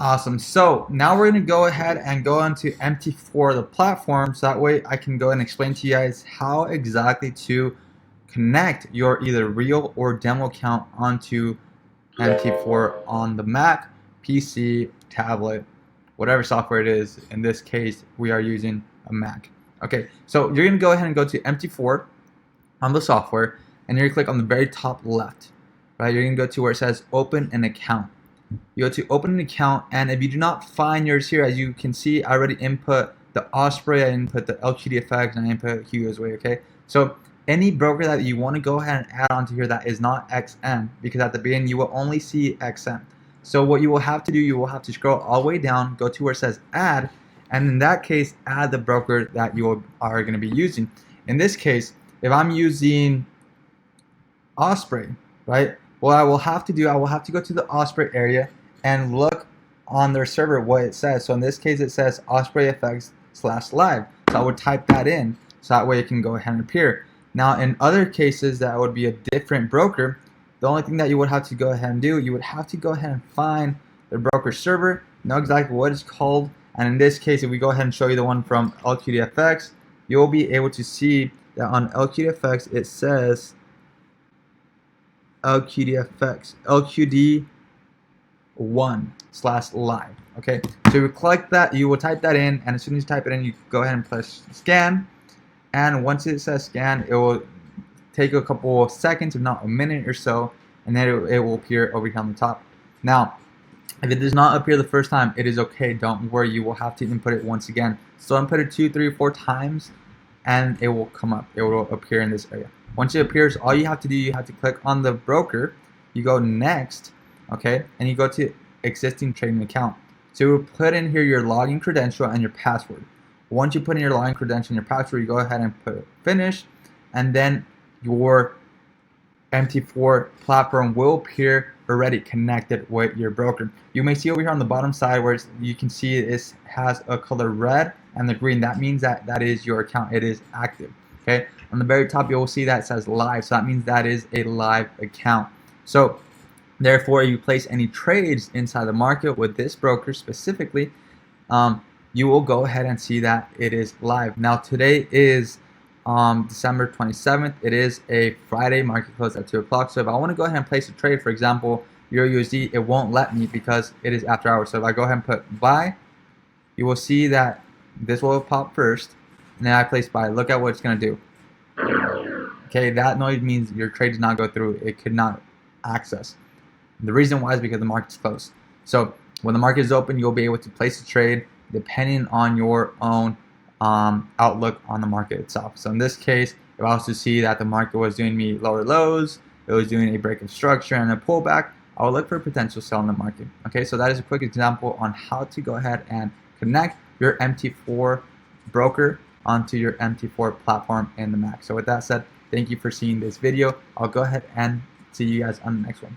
Awesome. So now we're going to go ahead and go onto MT4, the platform, so that way I can go and explain to you guys how exactly to connect your either real or demo account onto MT4 on the Mac, PC, tablet, whatever software it is. In this case, we are using a Mac. Okay, so you're going to go ahead and go to MT4 on the software, and you're going to click on the very top left. Right, you're going to go to where it says Open an Account. You go to open an account, and if you do not find yours here, as you can see, I already input the Osprey, I input the LQDFX, and I input Hugo's Way, okay? So any broker that you want to go ahead and add onto here that is not XM, because at the beginning you will only see XM. So what you will have to do, you will have to scroll all the way down, go to where it says add, and in that case, add the broker that you are going to be using. In this case, if I'm using Osprey, right? What I will have to do, I will have to go to the Osprey area and look on their server what it says. So in this case, it says Osprey FX/live. So I would type that in, so that way it can go ahead and appear. Now, in other cases, that would be a different broker. The only thing that you would have to go ahead and do, you would have to go ahead and find the broker server, know exactly what it's called. And in this case, if we go ahead and show you the one from LQDFX, you'll be able to see that on LQDFX, it says LQDFX, LQD1/live. Okay, so you click that, you will type that in, and as soon as you type it in, you go ahead and press scan. And once it says scan, it will take a couple of seconds, if not a minute or so, and then it will appear over here on the top. Now, if it does not appear the first time, it is okay. Don't worry, you will have to input it once again. So input it 2, 3, 4 times, and it will come up. It will appear in this area. Once it appears, all you have to do, you have to click on the broker, you go next, okay, and you go to existing trading account. So you put in here your login credential and your password. Once you put in your login credential and your password, you go ahead and put finish, and then your MT4 platform will appear already connected with your broker. You may see over here on the bottom side where you can see it has a color red and the green. That means that that is your account. It is active. Okay. On the very top, you will see that it says live. So that means that is a live account. So therefore, you place any trades inside the market with this broker specifically, you will go ahead and see that it is live. Now today is December 27th. It is a Friday, market close at 2 o'clock. So if I want to go ahead and place a trade, for example, Euro USD, it won't let me because it is after hours. So if I go ahead and put buy, you will see that this will pop first, and then I place buy. Look at what it's going to do. Okay, that noise means your trade did not go through. It could not access. The reason why is because the market's closed. So when the market is open, you'll be able to place a trade depending on your own outlook on the market itself. So in this case, if I was to see that the market was doing me lower lows, it was doing a break of structure and a pullback, I will look for a potential sell in the market. Okay, so that is a quick example on how to go ahead and connect your MT4 broker onto your MT4 platform in the Mac. So with that said, thank you for seeing this video. I'll go ahead and see you guys on the next one.